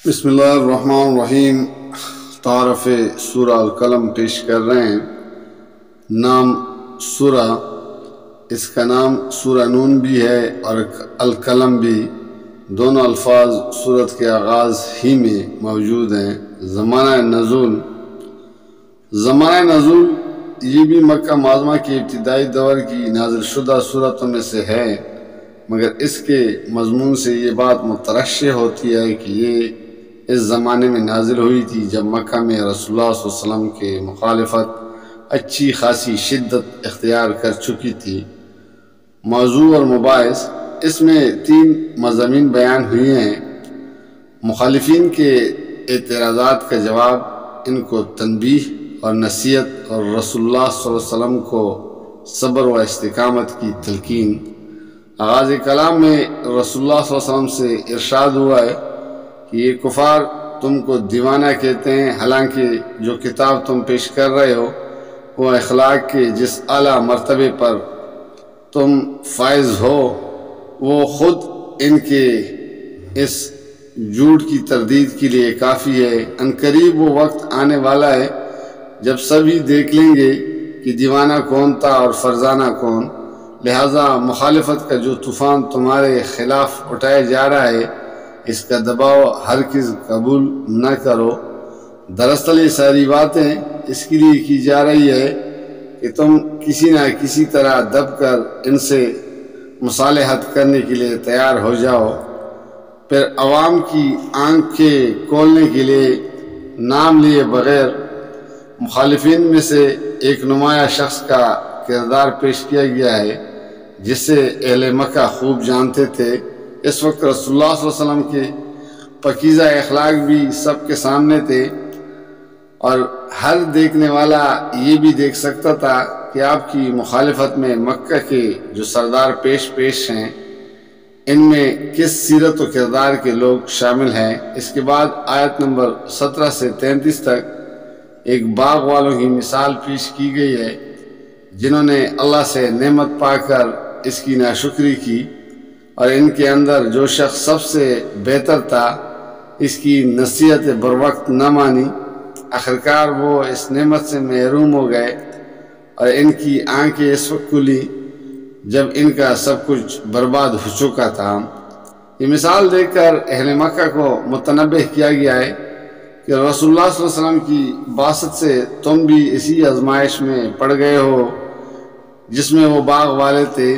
بسم اللہ الرحمن الرحیم۔ تعارف سورہ القلم پیش کر رہے ہیں۔ نام سورہ، اس کا نام سورہ نون بھی ہے اور القلم بھی، دونوں الفاظ سورت کے آغاز ہی میں موجود ہیں۔ زمانہ نزول یہ بھی مکہ معظمہ کے ابتدائی دور کی نازل شدہ سورتوں میں سے ہے، مگر اس کے مضمون سے یہ بات مترشح ہوتی ہے کہ یہ اس زمانے میں نازل ہوئی تھی جب مکہ میں رسول اللہ صلی اللہ علیہ وسلم کے مخالفت اچھی خاصی شدت اختیار کر چکی تھی۔ موضوع اور مباحث، اس میں 3 مضامین بیان ہوئے ہیں۔ مخالفین کے اعتراضات کا جواب، ان کو تنبیہ اور نصیحت، اور رسول اللہ صلی اللہ علیہ وسلم کو صبر و استقامت کی تلقین۔ آغاز کلام میں رسول اللہ صلی اللہ علیہ وسلم سے ارشاد ہوا ہے کہ یہ کفار تم کو دیوانہ کہتے ہیں، حالانکہ جو کتاب تم پیش کر رہے ہو وہ اخلاق کے جس اعلیٰ مرتبے پر تم فائز ہو وہ خود ان کے اس جھوٹ کی تردید کے لیے کافی ہے۔ عنقریب وہ وقت آنے والا ہے جب سبھی دیکھ لیں گے کہ دیوانہ کون تھا اور فرزانہ کون، لہذا مخالفت کا جو طوفان تمہارے خلاف اٹھایا جا رہا ہے اس کا دباؤ ہرگز قبول نہ کرو۔ دراصل یہ ساری باتیں اس کے لیے کی جا رہی ہے کہ تم کسی نہ کسی طرح دب کر ان سے مصالحت کرنے کے لیے تیار ہو جاؤ، پھر عوام کی آنکھیں کھولنے کے لیے نام لیے بغیر مخالفین میں سے ایک نمایاں شخص کا کردار پیش کیا گیا ہے جسے اہل مکہ خوب جانتے تھے۔ اس وقت رسول اللہ صلی اللہ علیہ وسلم کے پاکیزہ اخلاق بھی سب کے سامنے تھے، اور ہر دیکھنے والا یہ بھی دیکھ سکتا تھا کہ آپ کی مخالفت میں مکہ کے جو سردار پیش ہیں ان میں کس سیرت و کردار کے لوگ شامل ہیں۔ اس کے بعد آیت نمبر 17 سے 33 تک ایک باغ والوں کی مثال پیش کی گئی ہے جنہوں نے اللہ سے نعمت پا کر اس کی ناشکری کی، اور ان کے اندر جو شخص سب سے بہتر تھا اس کی نصیحت بروقت نہ مانی، آخرکار وہ اس نعمت سے محروم ہو گئے اور ان کی آنکھیں اس وقت کھلی جب ان کا سب کچھ برباد ہو چکا تھا۔ یہ مثال دیکھ کر اہل مکہ کو متنبہ کیا گیا ہے کہ رسول اللہ صلی اللہ علیہ وسلم کی بعثت سے تم بھی اسی آزمائش میں پڑ گئے ہو جس میں وہ باغ والے تھے۔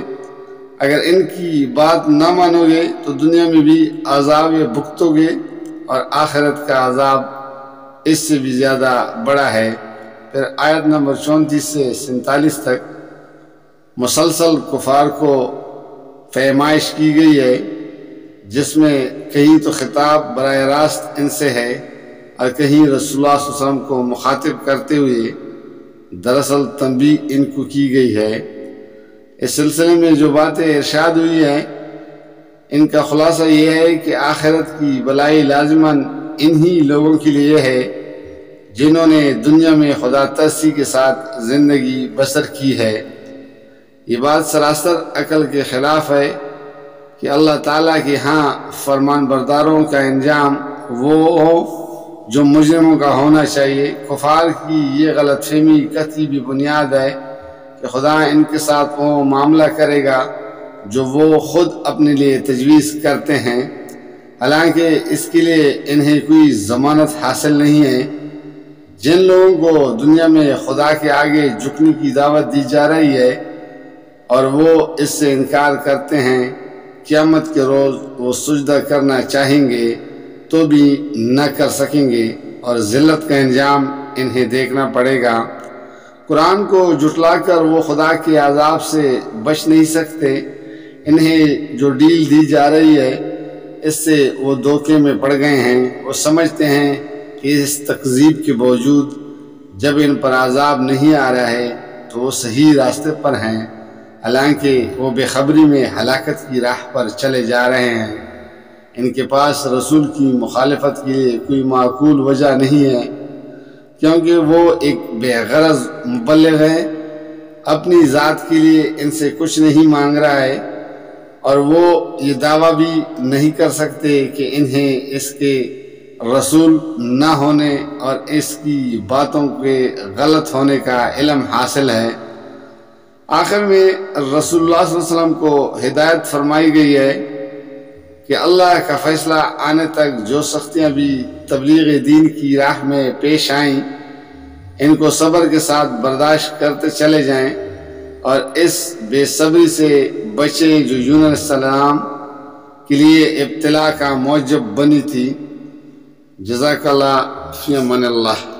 اگر ان کی بات نہ مانو گے تو دنیا میں بھی عذاب بھگتو گے، اور آخرت کا عذاب اس سے بھی زیادہ بڑا ہے۔ پھر آیت نمبر 34 سے 47 تک مسلسل کفار کو فہمائش کی گئی ہے، جس میں کہیں تو خطاب براہ راست ان سے ہے اور کہیں رسول اللہ صلی اللہ علیہ وسلم کو مخاطب کرتے ہوئے دراصل تنبیہ ان کو کی گئی ہے۔ اس سلسلے میں جو باتیں ارشاد ہوئی ہیں ان کا خلاصہ یہ ہے کہ آخرت کی بلائی لازماً انہی لوگوں کے لیے ہے جنہوں نے دنیا میں خدا ترسی کے ساتھ زندگی بسر کی ہے۔ یہ بات سراسر عقل کے خلاف ہے کہ اللہ تعالیٰ کے ہاں فرمان برداروں کا انجام وہ ہو جو مجرموں کا ہونا چاہیے۔ کفار کی یہ غلط فہمی قطعی بھی بنیاد ہے کہ خدا ان کے ساتھ وہ معاملہ کرے گا جو وہ خود اپنے لیے تجویز کرتے ہیں، حالانکہ اس کے لیے انہیں کوئی ضمانت حاصل نہیں ہے۔ جن لوگوں کو دنیا میں خدا کے آگے جھکنے کی دعوت دی جا رہی ہے اور وہ اس سے انکار کرتے ہیں، قیامت کے روز وہ سجدہ کرنا چاہیں گے تو بھی نہ کر سکیں گے اور ذلت کا انجام انہیں دیکھنا پڑے گا۔ قرآن کو جھٹلا کر وہ خدا کے عذاب سے بچ نہیں سکتے۔ انہیں جو ڈیل دی جا رہی ہے اس سے وہ دھوکے میں پڑ گئے ہیں۔ وہ سمجھتے ہیں کہ اس تکذیب کے باوجود جب ان پر عذاب نہیں آ رہا ہے تو وہ صحیح راستے پر ہیں، حالانکہ وہ بے خبری میں ہلاکت کی راہ پر چلے جا رہے ہیں۔ ان کے پاس رسول کی مخالفت کے لیے کوئی معقول وجہ نہیں ہے، کیونکہ وہ ایک بے غرض مبلغ ہے، اپنی ذات کے لیے ان سے کچھ نہیں مانگ رہا ہے، اور وہ یہ دعویٰ بھی نہیں کر سکتے کہ انہیں اس کے رسول نہ ہونے اور اس کی باتوں کے غلط ہونے کا علم حاصل ہے۔ آخر میں رسول اللہ صلی اللہ علیہ وسلم کو ہدایت فرمائی گئی ہے کہ اللہ کا فیصلہ آنے تک جو سختیاں بھی تبلیغ دین کی راہ میں پیش آئیں ان کو صبر کے ساتھ برداشت کرتے چلے جائیں اور اس بے صبری سے بچیں جو یونس علیہ السلام کے لیے ابتلا کا موجب بنی تھی۔ جزاک اللہ فی امان اللہ۔